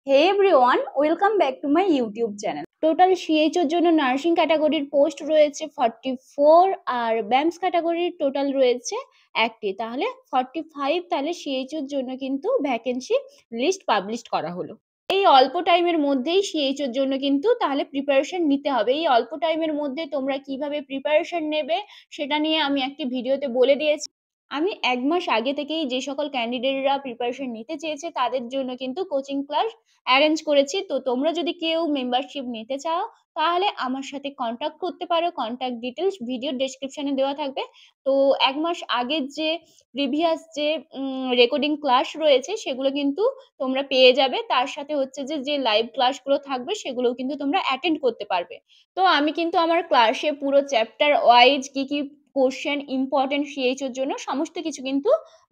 Hey everyone, welcome back to my YouTube channel. Total সিএইচওর জন্য nursing ক্যাটাগরির post রয়েছে 44, আর ব্যামস ক্যাটাগরির টোটাল রয়েছে 1টি। তাহলে 45 তাহলে সিএইচওর জন্য কিন্তু ভ্যাকেন্সি লিস্ট পাবলিশ করা হলো। এই অল্প টাইমের মধ্যেই সিএইচওর জন্য কিন্তু তাহলে প্রিপারেশন নিতে হবে। এই অল্প টাইমের মধ্যে তোমরা কিভাবে প্রিপারেশন নেবে সেটা নিয়ে আমি একটি ভিডিওতে বলে দিয়েছি। আমি ১ মাস আগে থেকেই যে সকল ক্যান্ডিডেটরা প্রিপারেশন নিতে চেয়েছে তাদের জন্য কিন্তু কোচিং ক্লাস অ্যারেঞ্জ করেছি। তো তোমরা যদি কেউ মেম্বারশিপ নিতে চাও তাহলে আমার সাথে কনট্যাক্ট করতে পারো। কনট্যাক্ট ডিটেইলস ভিডিওর ডেসক্রিপশনে দেওয়া থাকবে। তো ১ মাস আগের যে প্রিভিয়াস যে রেকর্ডিং ক্লাস রয়েছে সেগুলো কিন্তু তোমরা পেয়ে যাবে। তার সাথে হচ্ছে যে লাইভ ক্লাসগুলো থাকবে সেগুলোও কিন্তু তোমরা অ্যাটেন্ড করতে পারবে। তো আমি কিন্তু আমার ক্লাসে পুরো চ্যাপ্টার ওয়াইজ কি কোশ্চেন ইম্পর্টেন্ট সিএইচওর জন্য সমস্ত কিছু কিন্তু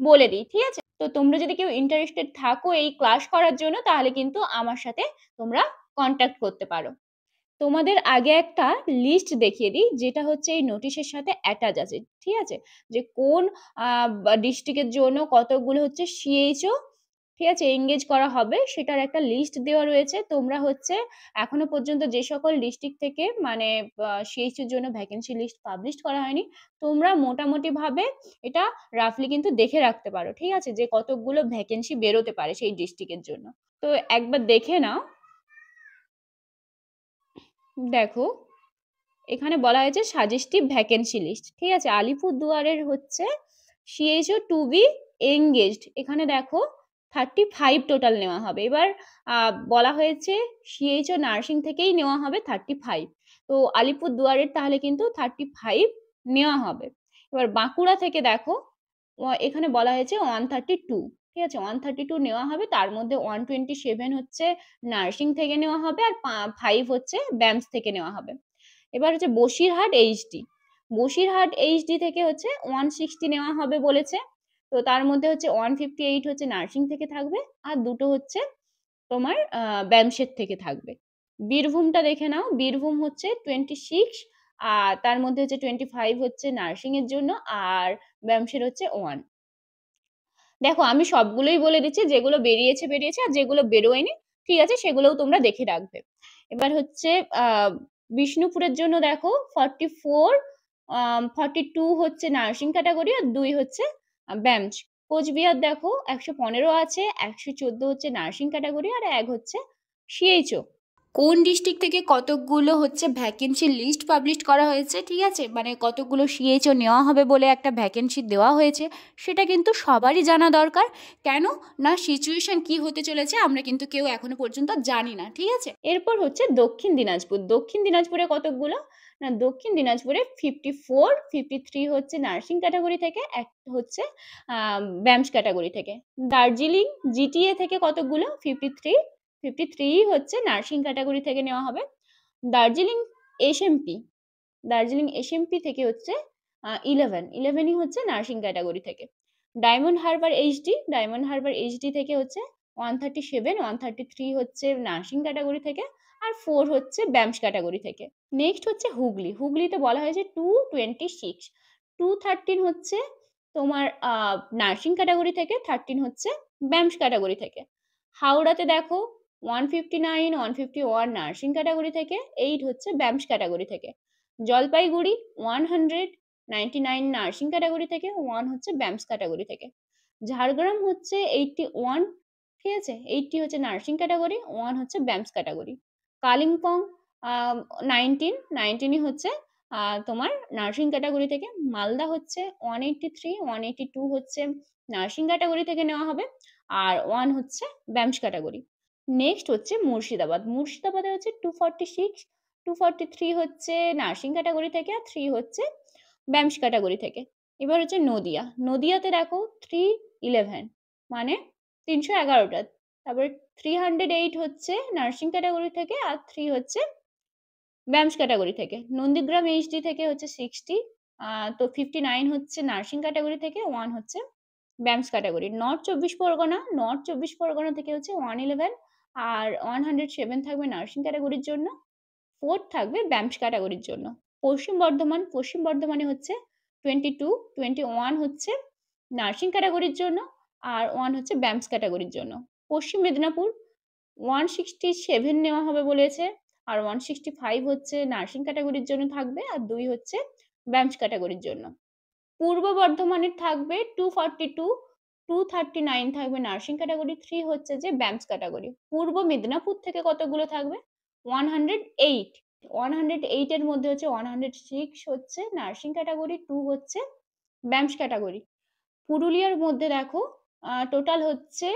বলে দিই। ঠিক আছে? তো তোমরা যদি কেউ ইন্টারেস্টেড থাকো এই ক্লাস করার জন্য তাহলে কিন্তু আমার সাথে তোমরা কন্ট্যাক্ট করতে পারো। তোমাদের আগে একটা লিস্ট দেখিয়ে দিই যেটা হচ্ছে এই নোটিশের সাথে অ্যাটাচ আছে। ঠিক আছে? যে কোন ডিস্ট্রিক্টের জন্য কতগুলো হচ্ছে সিএইচও ঠিক আছে এনগেজ করা হবে সেটার একটা লিস্ট দেওয়া রয়েছে। তোমরা হচ্ছে এখনো পর্যন্ত যে সকল ডিস্ট্রিক্ট থেকে মানে সিএইচওর জন্য ভ্যাকেন্সি লিস্ট পাবলিশ করা হয়নি, তোমরা মোটামুটিভাবে এটা রাফলি কিন্তু দেখে রাখতে পারো। ঠিক আছে? যে কতগুলো ভ্যাকেন্সি বেরোতে পারে সেই ডিস্ট্রিক্টের জন্য। তো একবার দেখে নাও। দেখো, এখানে বলা হয়েছে সাজেস্টিভ ভ্যাকেন্সি লিস্ট। ঠিক আছে? আলিপুরদুয়ারের হচ্ছে সিএইচও টু বি এনগেজড। এখানে দেখো 35 টোটাল নেওয়া হবে। এবার বলা হয়েছে সিএইচও নার্সিং থেকেই নেওয়া হবে 35। তো আলিপুরদুয়ারের তাহলে কিন্তু 35 নেওয়া হবে। এবার বাঁকুড়া থেকে দেখো এখানে বলা হয়েছে 132। ঠিক আছে? 132 নেওয়া হবে। তার মধ্যে 127 হচ্ছে নার্সিং থেকে নেওয়া হবে আর 5 হচ্ছে ব্যামস থেকে নেওয়া হবে। এবার হচ্ছে বসিরহাট এইচডি। বসিরহাট এইচডি থেকে হচ্ছে 160 নেওয়া হবে বলেছে। তো তার মধ্যে হচ্ছে 158 হচ্ছে নার্সিং থেকে থাকবে আর দুটো হচ্ছে তোমার ব্যামসের থেকে থাকবে। বীরভূমটা দেখে নাও। বীরভূম হচ্ছে 26, আর তার মধ্যে হচ্ছে 25 হচ্ছে নার্সিং এর জন্য আর ব্যামসের হচ্ছে 1। দেখো আমি সবগুলোই বলে দিচ্ছি, যেগুলো বেরিয়েছে বেরিয়েছে আর যেগুলো বেরোয়নি ঠিক আছে সেগুলোও তোমরা দেখে রাখবে। এবার হচ্ছে বিষ্ণুপুরের জন্য দেখো 44, 42 হচ্ছে নার্সিং ক্যাটাগরি আর 2 হচ্ছে ব্যামস। কোচবিহার দেখো 115 আছে, 114 হচ্ছে নার্সিং ক্যাটাগরি আর 1 হচ্ছে সিএইচও। কোন ডিস্ট্রিক্ট থেকে কতকগুলো হচ্ছে ভ্যাকেন্সি লিস্ট পাবলিশ করা হয়েছে ঠিক আছে, মানে কতগুলো সিএইচও নেওয়া হবে বলে একটা ভ্যাকেন্সি দেওয়া হয়েছে সেটা কিন্তু সবারই জানা দরকার। কেন না, সিচুয়েশন কি হতে চলেছে আমরা কিন্তু কেউ এখনো পর্যন্ত জানি না। ঠিক আছে? এরপর হচ্ছে দক্ষিণ দিনাজপুর। দক্ষিণ দিনাজপুরে কতকগুলো না, দক্ষিণ দিনাজপুরে 54, 53 হচ্ছে নার্সিং ক্যাটাগরি থেকে, এক হচ্ছে ব্যামস ক্যাটাগরি থেকে। দার্জিলিং জিটিএ থেকে কতকগুলো 53, 53 হচ্ছে নার্সিং ক্যাটাগরি থেকে নেওয়া হবে। দার্জিলিং এসএমপি, দার্জিলিং এসএমপি থেকে হচ্ছে 11ই হচ্ছে নার্সিং ক্যাটাগরি থেকে। Diamond Harbour HD, diamond Harbour HD থেকে হচ্ছে 137, 133 হচ্ছে নার্সিং ক্যাটাগরি থেকে আর 4 হচ্ছে ব্যামস ক্যাটাগরি থেকে। নেক্সট হচ্ছে হুগলি। হুগলিতে বলা হয়েছে 226, 213 হচ্ছে তোমার নার্সিং ক্যাটাগরি থেকে, 13 হচ্ছে ব্যামস ক্যাটাগরি থেকে। হাওড়াতে দেখো 159, 151 নার্সিং ক্যাটাগরি থেকে, 8 হচ্ছে ব্যামস ক্যাটাগরি থেকে। জলপাইগুড়ি 199 নার্সিং ক্যাটাগরি থেকে, 1 হচ্ছে ব্যামস ক্যাটাগরি থেকে। ঝাড়গ্রাম হচ্ছে 81, ঠিক আছে, 80 হচ্ছে নার্সিং ক্যাটাগরি, 1 হচ্ছে ব্যামস ক্যাটাগরি। কালিম্পং 19ই হচ্ছে তোমার নার্সিং ক্যাটাগরি থেকে। মালদা হচ্ছে 183, 182 হচ্ছে নার্সিং ক্যাটাগরি থেকে নেওয়া হবে আর 1 হচ্ছে ব্যামস ক্যাটাগরি। নেক্সট হচ্ছে মুর্শিদাবাদ। মুর্শিদাবাদে হচ্ছে 246, 243 হচ্ছে নার্সিং ক্যাটাগরি থেকে আর 3 হচ্ছে ব্যামস ক্যাটাগরি থেকে। এবার হচ্ছে নদিয়া। নদিয়াতে দেখো 311 মানে 311টা। তারপরে 308 হচ্ছে নার্সিং ক্যাটাগরি থেকে আর 3 হচ্ছে ব্যামস ক্যাটাগরি থেকে। নন্দীগ্রাম এইচডি থেকে হচ্ছে 60, তো 59 হচ্ছে নার্সিং ক্যাটাগরি থেকে, 1 হচ্ছে ব্যামস ক্যাটাগরি। নর্থ চব্বিশ পরগনা, নর্থ চব্বিশ পরগনা থেকে হচ্ছে 111 আর 107 থাকবে নার্সিং ক্যাটাগরির জন্য, 4 থাকবে ব্যামস ক্যাটাগরির জন্য। পশ্চিম বর্ধমান, পশ্চিম বর্ধমানে হচ্ছে 22, 21 হচ্ছে নার্সিং ক্যাটাগরির জন্য আর 1 হচ্ছে ব্যামস ক্যাটাগরির জন্য। পশ্চিম মেদিনীপুর 167 নেওয়া হবে বলেছে, আর 165 হচ্ছে নার্সিং ক্যাটাগরির জন্য থাকবে, আর 2 হচ্ছে ব্যামস ক্যাটাগরির জন্য। পূর্ব বর্ধমানের থাকবে 242, 239 থাকবে নার্সিং ক্যাটাগরি, 3 হচ্ছে যে ব্যামস ক্যাটাগরি। পূর্ব মেদিনীপুর থেকে কতগুলো থাকবে? 108। 108 এর মধ্যে হচ্ছে 106 হচ্ছে নার্সিং ক্যাটাগরি, 2 হচ্ছে ব্যামস ক্যাটাগরি। পুরুলিয়ার মধ্যে দেখো টোটাল হচ্ছে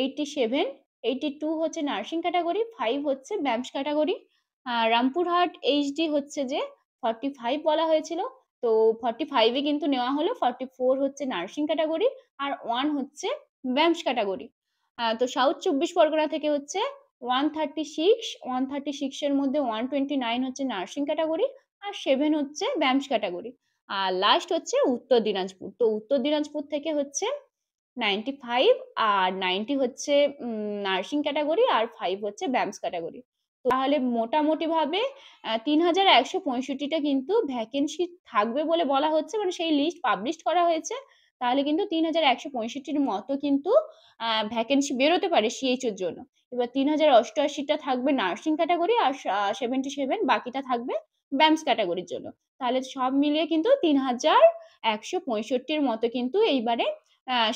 87, 82 হচ্ছে নার্সিং ক্যাটাগরি, 5 হচ্ছে ব্যামস ক্যাটাগরি। রামপুরহাট এইচডি হচ্ছে যে 45 বলা হয়েছিল, তো 45 এ কিন্তু নেওয়া হলো, 44 হচ্ছে নার্সিং ক্যাটাগরি, আর 1 হচ্ছে ব্যামস ক্যাটাগরি। তো সাউথ 24 পরগনা থেকে হচ্ছে 136, 136 এর মধ্যে 129 হচ্ছে নার্সিং ক্যাটাগরি, আর 7 হচ্ছে ব্যামস ক্যাটাগরি। আর লাস্ট হচ্ছে উত্তর দিনাজপুর, তো উত্তর দিনাজপুর থেকে হচ্ছে 95 আর 90 হচ্ছে নার্সিং ক্যাটাগরি, আর 5 হচ্ছে ব্যামস ক্যাটাগরি। তাহলে মোটামুটি ভাবে 3165টা কিন্তু ভ্যাকেন্সি থাকবে বলে বলা হচ্ছে, মানে সেই লিস্ট পাবলিশ করা হয়েছে। তাহলে কিন্তু 3165টির মতো কিন্তু ভ্যাকেন্সি বেরোতে পারে সিএইচওর জন্য। এবার 3088টা থাকবে নার্সিং ক্যাটাগরি, আর 77 বাকিটা থাকবে ব্যামস ক্যাটাগরির জন্য। তাহলে সব মিলিয়ে কিন্তু 3165টির মতো কিন্তু এইবারে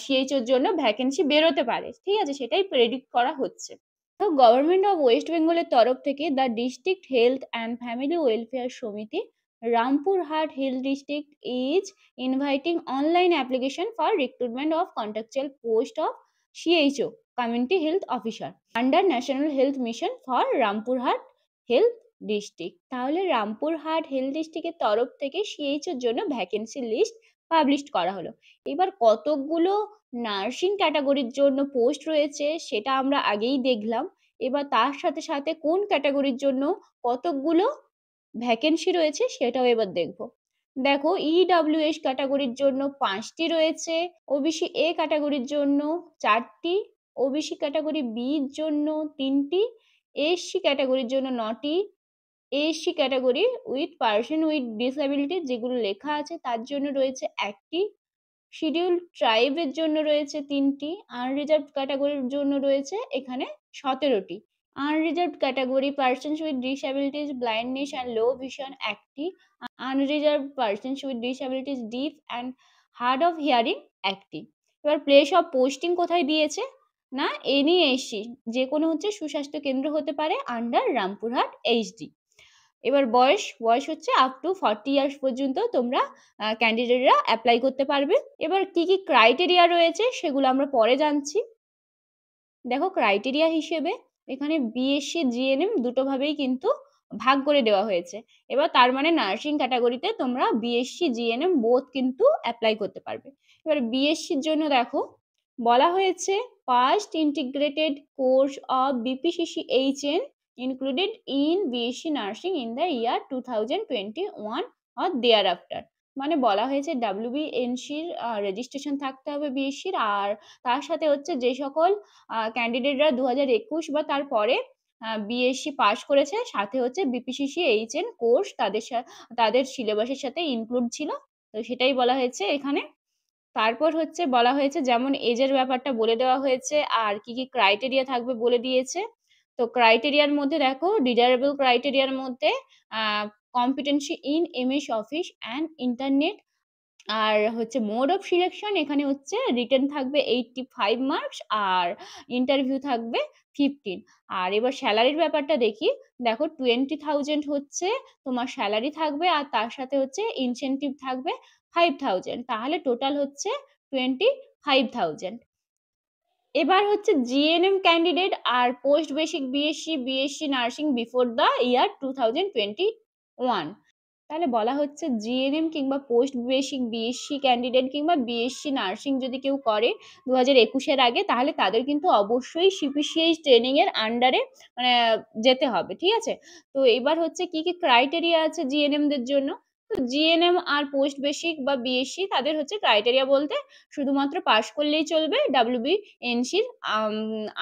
সিএইচওর জন্য ভ্যাকেন্সি বেরোতে পারে, ঠিক আছে, সেটাই প্রেডিক্ট করা হচ্ছে। তো গভর্নমেন্ট অফ ওয়েস্ট বেঙ্গলের তরফ থেকে the district health and family welfare Samiti Rampurhat health district is inviting online application for recruitment of contractual post of CHO community health officer under national health mission for Rampurhat health district. তাহলে Rampurhat health ডিস্ট্রিক্টের তরফ থেকে সিএইচওর জন্য vacancy list publish করা হলো। এবার কতকগুলো nursing ক্যাটাগরির জন্য পোস্ট রয়েছে সেটা আমরা আগেই দেখলাম। এবার তার সাথে সাথে কোন ক্যাটাগরির জন্য কতকগুলো ভ্যাকেন্সি রয়েছে সেটাও এবার দেখব। দেখো ইডব্লিউএস ক্যাটাগরির জন্য 5টি রয়েছে, ওবিসি এ ক্যাটাগরির জন্য 4টি, ওবিসি ক্যাটাগরি বির জন্য 3টি, এসসি ক্যাটাগরির জন্য 9টি, SC category with person with disability যেগুলো লেখা আছে তার জন্য রয়েছে 1টি, শিডিউলড ট্রাইবের জন্য রয়েছে 3টি, আনরিজার্ভড ক্যাটাগরির জন্য রয়েছে এখানে 17টি। Unreserved category persons with disabilities blindness and low vision 1টি, unreserved persons with disabilities deaf and hard of hearing 1টি। এবার প্লেস অফ পোস্টিং কোথায় দিয়েছে না এনইএসসি, যে কোনো হচ্ছে সুস্বাস্থ্য কেন্দ্র হতে পারে আন্ডার রামপুরহাট এইচডি। এবার বয়স হচ্ছে আপ টু 40 ইয়ার্স পর্যন্ত তোমরা ক্যান্ডিডেটরা অ্যাপ্লাই করতে পারবে। এবার কি কি ক্রাইটেরিয়া রয়েছে সেগুলো আমরা পরে জানছি। দেখো ক্রাইটেরিয়া হিসেবে এখানে বিএসসি জিএনএম দুটোভাবেই কিন্তু ভাগ করে দেওয়া হয়েছে। এবার তার মানে নার্সিং ক্যাটাগরিতে তোমরা বিএসসি জিএনএম বোথ কিন্তু অ্যাপ্লাই করতে পারবে। এবার বিএসসির জন্য দেখো বলা হয়েছে first integrated course of BPCC-HN included in BSc Nursing in the year 2021 or thereafter। মানে বলা হয়েছে WBNCর রেজিস্ট্রেশন থাকতে হবে বিএসসির, আর তার সাথে হচ্ছে যে সকল ক্যান্ডিডেটরা 2021 বা তারপরে বিএসসি পাস করেছে, সাথে হচ্ছে BPCC-HN কোর্স তাদের সিলেবাসের সাথে ইনক্লুড ছিল, তো সেটাই বলা হয়েছে এখানে। তারপর হচ্ছে বলা হয়েছে যেমন এজের ব্যাপারটা বলে দেওয়া হয়েছে, আর কি কি ক্রাইটেরিয়া থাকবে বলে দিয়েছে। তো ক্রাইটেরিয়ার মধ্যে দেখো ডিজায়ারেবল ক্রাইটেরিয়ার মধ্যে competency in MS Office and internet, আর হচ্ছে মোড অফ সিলেকশন এখানে হচ্ছে রিটেন থাকবে 85 মার্কস, আর ইন্টারভিউ থাকবে 15। আর এবার স্যালারির ব্যাপারটা দেখি, দেখো 20,000 হচ্ছে তোমার স্যালারি থাকবে, আর তার সাথে হচ্ছে ইনসেনটিভ থাকবে 5,000, তাহলে টোটাল হচ্ছে 25,000। এবার হচ্ছে জিএনএম ক্যান্ডিডেট আর post basic BSc nursing before the year 2021। তাহলে বলা হচ্ছে জিএনএম কিংবা পোস্ট বেসিক বিএসসি ক্যান্ডিডেট কিংবা বিএসসি নার্সিং যদি কেউ করে 2021-এর আগে, তাহলে তাদের কিন্তু অবশ্যই সিপিসিএইচ ট্রেনিং এর আন্ডারে মানে যেতে হবে, ঠিক আছে। তো এবার হচ্ছে কি কি ক্রাইটেরিয়া আছে জিএনএম দের জন্য। তো জিএনএম আর পোস্ট বেসিক বা বিএসসি তাদের হচ্ছে ক্রাইটেরিয়া বলতে শুধুমাত্র পাশ করলেই চলবে WBNCর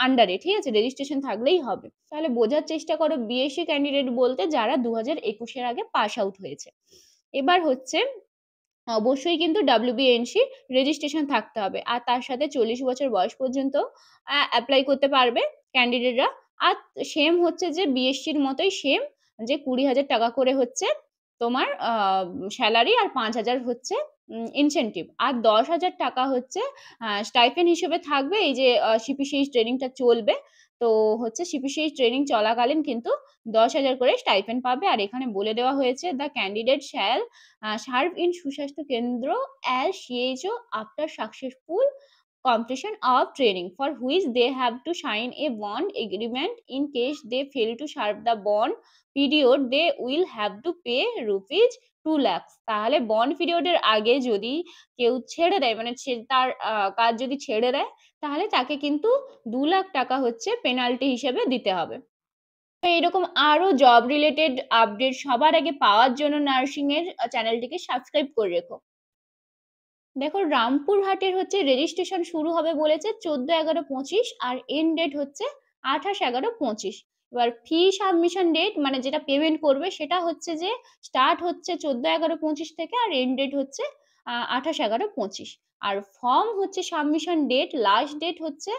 আন্ডারে, ঠিক আছে, রেজিস্ট্রেশন থাকলেই হবে। তাহলে বোঝার চেষ্টা করো বিএসসি ক্যান্ডিডেট বলতে যারা 2021-এর আগে পাস আউট হয়েছে। এবার হচ্ছে অবশ্যই কিন্তু WBNC রেজিস্ট্রেশন থাকতে হবে, আর তার সাথে 40 বছর বয়স পর্যন্ত অ্যাপ্লাই করতে পারবে ক্যান্ডিডেটরা। আর সেম হচ্ছে যে বিএসসির মতোই সেম, যে 20,000 টাকা করে হচ্ছে তোমার স্যালারি, আর 5,000 হচ্ছে ইনসেনটিভ, আর 10,000 টাকা হচ্ছে স্টাইপেন্ড হিসেবে থাকবে। এই যে সিপিসিএইচ ট্রেনিংটা চলবে, তো হচ্ছে সিপিসিএইচ ট্রেনিং চলাকালীন কিন্তু 10,000 করে স্টাইপেন্ড পাবে। আর এখানে বলে দেওয়া হয়েছে, the candidate shall serve in সুস্বাস্থ্য কেন্দ্র as CHO after successful completion of training, for which they have to sign a bond agreement. In case they fail to serve the bond period, they will have to pay rupees 2 lakhs। তাহলে bond পিরিয়ডের আগে যদি কেউ ছেড়ে দেয়, মানে তার কাজ যদি ছেড়ে দেয়, তাহলে তাকে কিন্তু 2 লাখ টাকা হচ্ছে পেনাল্টি হিসেবে দিতে হবে। তো এরকম আরো জব রিলেটেড আপডেট সবার আগে পাওয়ার জন্য নার্সিং এর চ্যানেলটিকে সাবস্ক্রাইব করে রেখো। দেখো, রামপুরহাটের হচ্ছে রেজিস্ট্রেশন শুরু হবে বলেছে 14/11/25, আর এন্ড ডেট হচ্ছে 28/11/25। এবার ফি সাবমিশন ডেট, মানে যেটা পেমেন্ট করবে সেটা হচ্ছে যে স্টার্ট হচ্ছে 14/11/25 থেকে, আর এন্ড ডেট হচ্ছে 28/11/25। আর ফর্ম হচ্ছে সাবমিশন ডেট, লাস্ট ডেট হচ্ছে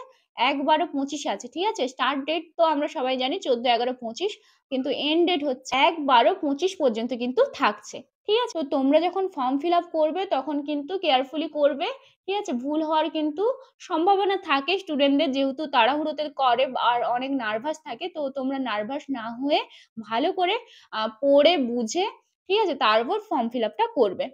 1/12/25 আছে, ঠিক আছে। স্টার্ট ডেট তো আমরা সবাই জানি 14/11/25, কিন্তু এন্ড ডেট হচ্ছে 1/12/25 পর্যন্ত কিন্তু থাকছে, ঠিক আছে। তো তোমরা যখন ফর্ম ফিল আপ করবে তখন কিন্তু কেয়ারফুলি করবে, ঠিক আছে। ভুল হওয়ার কিন্তু সম্ভাবনা থাকে স্টুডেন্টদের, যেহেতু তাড়াহুড়োতে করে আর অনেক নার্ভাস থাকে। তো তোমরা নার্ভাস না হয়ে ভালো করে পড়ে বুঝে, ঠিক আছে, তারপর ফর্ম ফিল আপটা করবে।